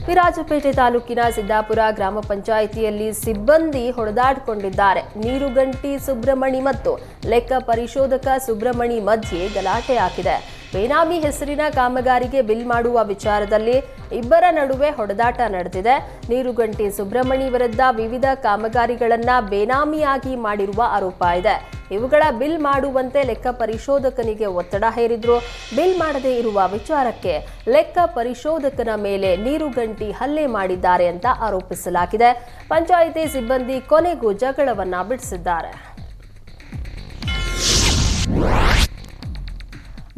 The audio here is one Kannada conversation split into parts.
ವಿರಾಜಪೇಟೆ ತಾಲೂಕಿನ ಸಿದ್ದಾಪುರ ಗ್ರಾಮ ಪಂಚಾಯಿತಿಯಲ್ಲಿ ಸಿಬ್ಬಂದಿ ಹೊಡೆದಾಡಿಕೊಂಡಿದ್ದಾರೆ. ನೀರುಗಂಟಿ ಸುಬ್ರಮಣಿ ಮತ್ತು ಲೆಕ್ಕ ಪರಿಶೋಧಕ ಸುಬ್ರಮಣಿ ಮಧ್ಯೆ ಗಲಾಟೆ ಆಗಿದೆ. ಬೇನಾಮಿ ಹೆಸರಿನ ಕಾಮಗಾರಿಗೆ ಬಿಲ್ ಮಾಡುವ ವಿಚಾರದಲ್ಲಿ ಇಬ್ಬರ ನಡುವೆ ಹೊಡೆದಾಟ ನಡೆದಿದೆ. ನೀರುಗಂಟಿ ಸುಬ್ರಮಣಿ ವಿರುದ್ಧ ವಿವಿಧ ಕಾಮಗಾರಿಗಳನ್ನ ಬೇನಾಮಿಯಾಗಿ ಮಾಡಿರುವ ಆರೋಪ ಇದೆ. ಇವುಗಳ ಬಿಲ್ ಮಾಡುವಂತೆ ಲೆಕ್ಕ ಪರಿಶೋಧಕನಿಗೆ ಒತ್ತಡ ಹೇರಿದ್ರು. ಬಿಲ್ ಮಾಡದೇ ಇರುವ ವಿಚಾರಕ್ಕೆ ಲೆಕ್ಕ ಪರಿಶೋಧಕನ ಮೇಲೆ ನೀರುಗಂಟಿ ಹಲ್ಲೆ ಮಾಡಿದ್ದಾರೆ ಅಂತ ಆರೋಪಿಸಲಾಗಿದೆ. ಪಂಚಾಯಿತಿ ಸಿಬ್ಬಂದಿ ಕೊನೆಗೂ ಜಗಳವನ್ನ ಬಿಡಿಸಿದ್ದಾರೆ.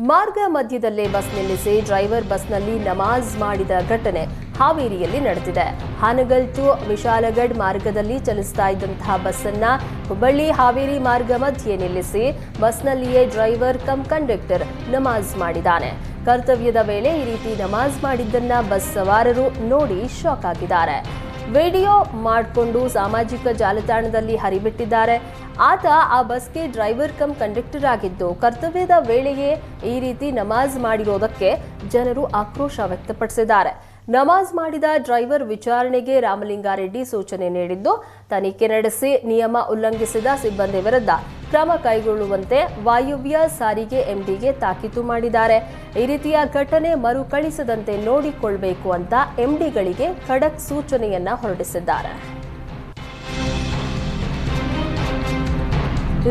ಮಾರ್ಗ ಮಧ್ಯದಲ್ಲೇ ಬಸ್ ನಿಲ್ಲಿಸಿ ಡ್ರೈವರ್ ಬಸ್ನಲ್ಲಿ ನಮಾಜ್ ಮಾಡಿದ ಘಟನೆ ಹಾವೇರಿಯಲ್ಲಿ ನಡೆದಿದೆ. ಹಾನಗಲ್ ಟು ವಿಶಾಲಗಢ ಮಾರ್ಗದಲ್ಲಿ ಚಲಿಸ್ತಾ ಇದ್ದಂತಹ ಬಸ್ಸನ್ನ ಹುಬ್ಬಳ್ಳಿ ಹಾವೇರಿ ಮಾರ್ಗ ಮಧ್ಯೆ ನಿಲ್ಲಿಸಿ ಬಸ್ನಲ್ಲಿಯೇ ಡ್ರೈವರ್ ಕಮ್ ಕಂಡಕ್ಟರ್ ನಮಾಜ್ ಮಾಡಿದ್ದಾನೆ. ಕರ್ತವ್ಯದ ವೇಳೆ ಈ ರೀತಿ ನಮಾಜ್ ಮಾಡಿದ್ದನ್ನ ಬಸ್ ಸವಾರರು ನೋಡಿ ಶಾಕ್ ಆಗಿದ್ದಾರೆ. ವಿಡಿಯೋ ಮಾಡಿಕೊಂಡು ಸಾಮಾಜಿಕ ಜಾಲತಾಣದಲ್ಲಿ ಹರಿಬಿಟ್ಟಿದ್ದಾರೆ. ಆತ ಆ ಬಸ್ಗೆ ಡ್ರೈವರ್ ಕಮ್ ಕಂಡಕ್ಟರ್ ಆಗಿದ್ದು ಕರ್ತವ್ಯದ ವೇಳೆಯೇ ಈ ರೀತಿ ನಮಾಜ್ ಮಾಡಿರೋದಕ್ಕೆ ಜನರು ಆಕ್ರೋಶ ವ್ಯಕ್ತಪಡಿಸಿದ್ದಾರೆ. ನಮಾಜ್ ಮಾಡಿದ ಡ್ರೈವರ್ ವಿಚಾರಣೆಗೆ ರಾಮಲಿಂಗಾರೆಡ್ಡಿ ಸೂಚನೆ ನೀಡಿದ್ದು, ತನಿಖೆ ನಡೆಸಿ ನಿಯಮ ಉಲ್ಲಂಘಿಸಿದ ಸಿಬ್ಬಂದಿ ವಿರುದ್ಧ ಕ್ರಮ ಕೈಗೊಳ್ಳುವಂತೆ ವಾಯುವ್ಯ ಸಾರಿಗೆ ಎಂಡಿಗೆ ತಾಕೀತು ಮಾಡಿದ್ದಾರೆ. ಈ ರೀತಿಯ ಘಟನೆ ಮರುಕಳಿಸದಂತೆ ನೋಡಿಕೊಳ್ಳಬೇಕು ಅಂತ ಎಂಡಿಗಳಿಗೆ ಖಡಕ್ ಸೂಚನೆಯನ್ನ ಹೊರಡಿಸಿದ್ದಾರೆ.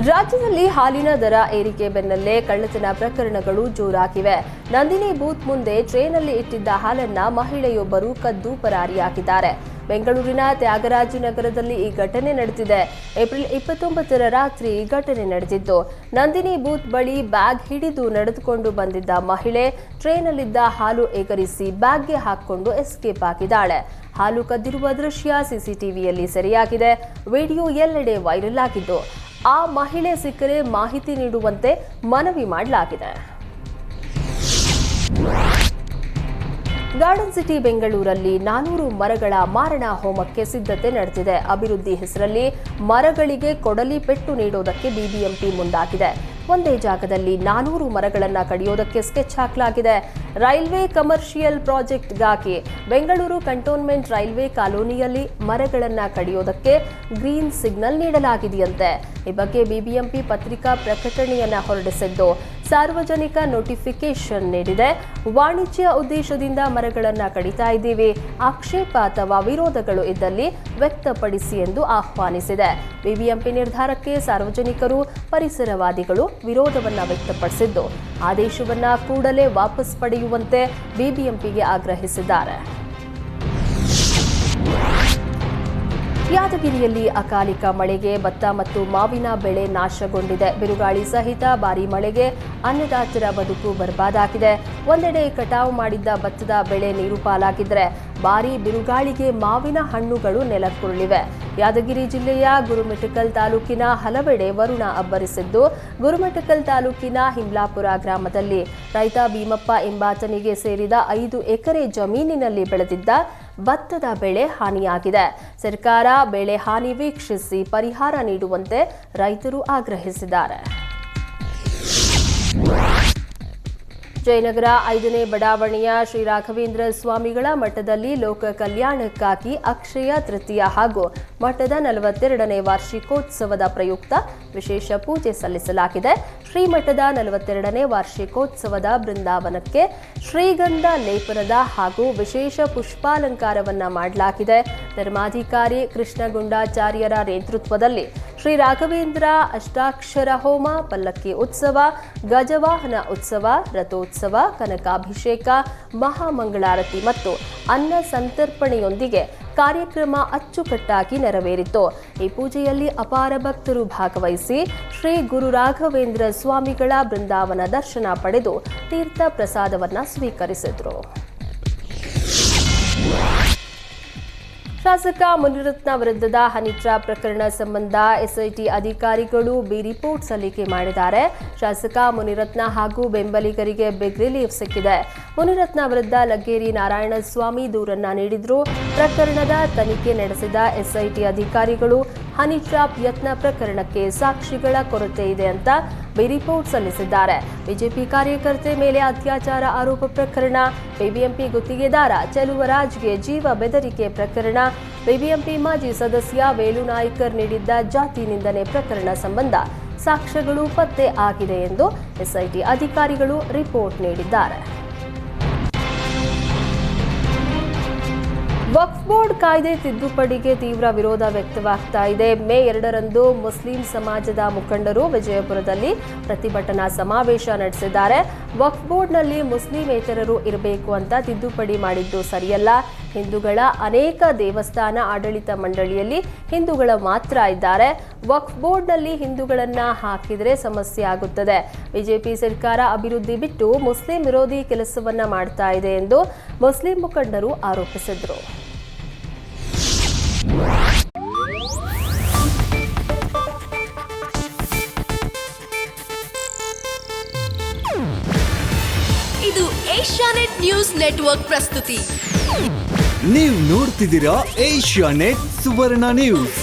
ರಾಜ್ಯದಲ್ಲಿ ಹಾಲಿನ ದರ ಏರಿಕೆ ಬೆನ್ನಲ್ಲೇ ಕಳ್ಳತನ ಪ್ರಕರಣಗಳು ಜೋರಾಗಿವೆ. ನಂದಿನಿ ಬೂತ್ ಮುಂದೆ ಟ್ರೇನಲ್ಲಿ ಇಟ್ಟಿದ್ದ ಹಾಲನ್ನ ಮಹಿಳೆಯೊಬ್ಬರು ಕದ್ದು ಪರಾರಿಯಾಗಿದ್ದಾರೆ. ಬೆಂಗಳೂರಿನ ತ್ಯಾಗರಾಜನಗರದಲ್ಲಿ ಈ ಘಟನೆ ನಡೆದಿದೆ. ಏಪ್ರಿಲ್ 29ರ ರಾತ್ರಿ ಈ ಘಟನೆ ನಡೆದಿದ್ದು, ನಂದಿನಿ ಬೂತ್ ಬಳಿ ಬ್ಯಾಗ್ ಹಿಡಿದು ನಡೆದುಕೊಂಡು ಬಂದಿದ್ದ ಮಹಿಳೆ ಟ್ರೇನಲ್ಲಿದ್ದ ಹಾಲು ಎಗರಿಸಿ ಬ್ಯಾಗ್ಗೆ ಹಾಕಿಕೊಂಡು ಎಸ್ಕೇಪ್ ಆಗಿದ್ದಾಳೆ. ಹಾಲು ಕದ್ದಿರುವ ದೃಶ್ಯ ಸಿಸಿಟಿವಿಯಲ್ಲಿ ಸೆರೆಯಾಗಿದೆ. ವಿಡಿಯೋ ಎಲ್ಲೆಡೆ ವೈರಲ್ ಆಗಿದ್ದು, ಆ ಮಹಿಳೆ ಸಿಕ್ಕರೆ ಮಾಹಿತಿ ನೀಡುವಂತೆ ಮನವಿ ಮಾಡಲಾಗಿದೆ. ಗಾರ್ಡನ್ ಸಿಟಿ ಬೆಂಗಳೂರಲ್ಲಿ 400 ಮರಗಳ ಮಾರಣ ಹೋಮಕ್ಕೆ ಸಿದ್ಧತೆ ನಡೆದಿದೆ. ಅಭಿವೃದ್ಧಿ ಹೆಸರಲ್ಲಿ ಮರಗಳಿಗೆ ಕೊಡಲಿ ಪೆಟ್ಟು ನೀಡೋದಕ್ಕೆ ಬಿಬಿಎಂಪಿ ಮುಂದಾಗಿದೆ. ಒಂದೇ ಜಾಗದಲ್ಲಿ 400 ಮರಗಳನ್ನು ಕಡಿಯೋದಕ್ಕೆ ಸ್ಕೆಚ್ ಹಾಕಲಾಗಿದೆ. ರೈಲ್ವೆ ಕಮರ್ಷಿಯಲ್ ಪ್ರಾಜೆಕ್ಟ್ಗಾಗಿ ಬೆಂಗಳೂರು ಕಂಟೋನ್ಮೆಂಟ್ ರೈಲ್ವೆ ಕಾಲೋನಿಯಲ್ಲಿ ಮರಗಳನ್ನು ಕಡಿಯೋದಕ್ಕೆ ಗ್ರೀನ್ ಸಿಗ್ನಲ್ ನೀಡಲಾಗಿದೆಯಂತೆ. ಈ ಬಗ್ಗೆ ಬಿಬಿಎಂಪಿ ಪತ್ರಿಕಾ ಪ್ರಕಟಣೆಯನ್ನ ಹೊರಡಿಸಿದ್ದು, ಸಾರ್ವಜನಿಕ ನೋಟಿಫಿಕೇಶನ್ ನೀಡಿದೆ. ವಾಣಿಜ್ಯ ಉದ್ದೇಶದಿಂದ ಮರಗಳನ್ನು ಕಡಿತಾ ಇದ್ದೀವಿ, ಆಕ್ಷೇಪ ಅಥವಾ ವಿರೋಧಗಳು ಇದ್ದಲ್ಲಿ ವ್ಯಕ್ತಪಡಿಸಿ ಎಂದು ಆಹ್ವಾನಿಸಿದೆ. ಬಿಬಿಎಂಪಿ ನಿರ್ಧಾರಕ್ಕೆ ಸಾರ್ವಜನಿಕರು, ಪರಿಸರವಾದಿಗಳು ವಿರೋಧವನ್ನ ವ್ಯಕ್ತಪಡಿಸಿದ್ದು, ಆದೇಶವನ್ನ ಕೂಡಲೇ ವಾಪಸ್ ಪಡೆಯುವಂತೆ ಬಿಬಿಎಂಪಿಗೆ ಆಗ್ರಹಿಸಿದ್ದಾರೆ. ಯಾದಗಿರಿಯಲ್ಲಿ ಅಕಾಲಿಕ ಮಳೆಗೆ ಭತ್ತ ಮತ್ತು ಮಾವಿನ ಬೆಳೆ ನಾಶಗೊಂಡಿದೆ. ಬಿರುಗಾಳಿ ಸಹಿತ ಭಾರೀ ಮಳೆಗೆ ಅನ್ನದಾತರ ಬದುಕು ಬರ್ಬಾದಾಗಿದೆ. ಒಂದೆಡೆ ಕಟಾವು ಮಾಡಿದ್ದ ಭತ್ತದ ಬೆಳೆ ನೀರು ಪಾಲಾಗಿದ್ರೆ, ಭಾರೀ ಬಿರುಗಾಳಿಗೆ ಮಾವಿನ ಹಣ್ಣುಗಳು ನೆಲಕ್ಕುರುಳಿವೆ. ಯಾದಗಿರಿ ಜಿಲ್ಲೆಯ ಗುರುಮಿಠಕಲ್ ತಾಲೂಕಿನ ಹಲವೆಡೆ ವರುಣ ಅಬ್ಬರಿಸಿದ್ದು, ಗುರುಮಿಠಕಲ್ ತಾಲೂಕಿನ ಹಿಮ್ಲಾಪುರ ಗ್ರಾಮದಲ್ಲಿ ರೈತ ಭೀಮಪ್ಪ ಎಂಬಾತನಿಗೆ ಸೇರಿದ 5 ಎಕರೆ ಜಮೀನಿನಲ್ಲಿ ಬೆಳೆದಿದ್ದ ಭತ್ತದ ಬೆಳೆ ಹಾನಿಯಾಗಿದೆ. ಸರ್ಕಾರ ಬೆಳೆ ಹಾನಿ ವೀಕ್ಷಿಸಿ ಪರಿಹಾರ ನೀಡುವಂತೆ ರೈತರು ಆಗ್ರಹಿಸಿದ್ದಾರೆ. ಜಯನಗರ 5ನೇ ಬಡಾವಣೆಯ ಶ್ರೀ ರಾಘವೇಂದ್ರ ಸ್ವಾಮಿಗಳ ಮಠದಲ್ಲಿ ಲೋಕ ಕಲ್ಯಾಣಕ್ಕಾಗಿ ಅಕ್ಷಯ ತೃತೀಯ ಹಾಗೂ ಮಠದ 42ನೇ ವಾರ್ಷಿಕೋತ್ಸವದ ಪ್ರಯುಕ್ತ ವಿಶೇಷ ಪೂಜೆ ಸಲ್ಲಿಸಲಾಗಿದೆ. ಶ್ರೀಮಠದ 42ನೇ ವಾರ್ಷಿಕೋತ್ಸವದ ಬೃಂದಾವನಕ್ಕೆ ಶ್ರೀಗಂಧ ಲೇಪನದ ಹಾಗೂ ವಿಶೇಷ ಪುಷ್ಪಾಲಂಕಾರವನ್ನ ಮಾಡಲಾಗಿದೆ. ಧರ್ಮಾಧಿಕಾರಿ ಕೃಷ್ಣಗುಂಡಾಚಾರ್ಯರ ನೇತೃತ್ವದಲ್ಲಿ ಶ್ರೀ ರಾಘವೇಂದ್ರ ಅಷ್ಟಾಕ್ಷರ ಹೋಮ, ಪಲ್ಲಕ್ಕಿ ಉತ್ಸವ, ಗಜವಾಹನ ಉತ್ಸವ, ರಥೋತ್ಸವ, ಕನಕಾಭಿಷೇಕ, ಮಹಾಮಂಗಳಾರತಿ ಮತ್ತು ಅನ್ನ ಸಂತರ್ಪಣೆಯೊಂದಿಗೆ ಕಾರ್ಯಕ್ರಮ ಅಚ್ಚುಕಟ್ಟಾಗಿ ನೆರವೇರಿತು. ಈ ಪೂಜೆಯಲ್ಲಿ ಅಪಾರ ಭಕ್ತರು ಭಾಗವಹಿಸಿ ಶ್ರೀ ಗುರು ರಾಘವೇಂದ್ರ ಸ್ವಾಮಿಗಳ ಬೃಂದಾವನ ದರ್ಶನ ಪಡೆದು ತೀರ್ಥ ಪ್ರಸಾದವನ್ನ ಸ್ವೀಕರಿಸಿದರು. ಶಾಸಕ ಮುನಿರತ್ನ ವಿರುದ್ಧದ ಹನಿ ಟ್ರ್ಯಾಪ್ ಪ್ರಕರಣ ಸಂಬಂಧ ಎಸ್ಐಟಿ ಅಧಿಕಾರಿಗಳು ಬಿ ರಿಪೋರ್ಟ್ ಸಲ್ಲಿಕೆ ಮಾಡಿದ್ದಾರೆ. ಶಾಸಕ ಮುನಿರತ್ನ ಹಾಗೂ ಬೆಂಬಲಿಗರಿಗೆ ಬಿಗ್ ರಿಲೀಫ್ ಸಿಕ್ಕಿದೆ. ಮುನಿರತ್ನ ವಿರುದ್ಧ ಲಗ್ಗೇರಿ ನಾರಾಯಣಸ್ವಾಮಿ ದೂರನ್ನ ನೀಡಿದ್ರು. ಪ್ರಕರಣದ ತನಿಖೆ ನಡೆಸಿದ ಎಸ್ಐಟಿ ಅಧಿಕಾರಿಗಳು ಹನಿ ಟ್ರ್ಯಾಪ್ ಯತ್ನ ಪ್ರಕರಣಕ್ಕೆ ಸಾಕ್ಷಿಗಳ ಕೊರತೆ ಇದೆ ಅಂತ ರಿಪೋರ್ಟ್ ಸಲ್ಲಿಸಿದ್ದಾರೆ. ಬಿಜೆಪಿ ಕಾರ್ಯಕರ್ತೆ ಮೇಲೆ ಅತ್ಯಾಚಾರ ಆರೋಪ ಪ್ರಕರಣ, ಬಿಬಿಎಂಪಿ ಗುತ್ತಿಗೆದಾರ ಚೆಲುವರಾಜ್ಗೆ ಜೀವ ಬೆದರಿಕೆ ಪ್ರಕರಣ, ಬಿಬಿಎಂಪಿ ಮಾಜಿ ಸದಸ್ಯ ವೇಲು ನಾಯ್ಕರ್ ನೀಡಿದ್ದ ಜಾತಿ ನಿಂದನೆ ಪ್ರಕರಣ ಸಂಬಂಧ ಸಾಕ್ಷ್ಯಗಳು ಪತ್ತೆ ಆಗಿದೆ ಎಂದು ಎಸ್ಐಟಿ ಅಧಿಕಾರಿಗಳು ರಿಪೋರ್ಟ್ ನೀಡಿದ್ದಾರೆ. ವಕ್ಫ್ ಬೋರ್ಡ್ ಕಾಯ್ದೆ ತಿದ್ದುಪಡಿಗೆ ತೀವ್ರ ವಿರೋಧ ವ್ಯಕ್ತವಾಗ್ತಾ ಇದೆ. ಮೇ 2ರಂದು ಮುಸ್ಲಿಂ ಸಮಾಜದ ಮುಖಂಡರು ವಿಜಯಪುರದಲ್ಲಿ ಪ್ರತಿಭಟನಾ ಸಮಾವೇಶ ನಡೆಸಿದ್ದಾರೆ. ವಕ್ಫ್ ಬೋರ್ಡ್ನಲ್ಲಿ ಮುಸ್ಲಿಮೇತರರು ಇರಬೇಕು ಅಂತ ತಿದ್ದುಪಡಿ ಮಾಡಿದ್ದು ಸರಿಯಲ್ಲ. ಹಿಂದೂಗಳ ಅನೇಕ ದೇವಸ್ಥಾನ ಆಡಳಿತ ಮಂಡಳಿಯಲ್ಲಿ ಹಿಂದೂಗಳ ಮಾತ್ರ ಇದ್ದಾರೆ. ವಕ್ಫ್ ಬೋರ್ಡ್ನಲ್ಲಿ ಹಿಂದೂಗಳನ್ನ ಹಾಕಿದರೆ ಸಮಸ್ಯೆ ಆಗುತ್ತದೆ. ಬಿಜೆಪಿ ಸರ್ಕಾರ ಅಭಿವೃದ್ಧಿ ಬಿಟ್ಟು ಮುಸ್ಲಿಂ ವಿರೋಧಿ ಕೆಲಸವನ್ನ ಮಾಡ್ತಾ ಇದೆ ಎಂದು ಮುಸ್ಲಿಂ ಮುಖಂಡರು ಆರೋಪಿಸಿದರು. ಇದು ಏಷ್ಯಾನೆಟ್ ನ್ಯೂಸ್ ನೆಟ್ವರ್ಕ್ ಪ್ರಸ್ತುತಿ. ನೀವು ನೋಡ್ತಿದ್ದೀರಾ ಏಷ್ಯಾನೆಟ್ ಸುವರ್ಣ ನ್ಯೂಸ್.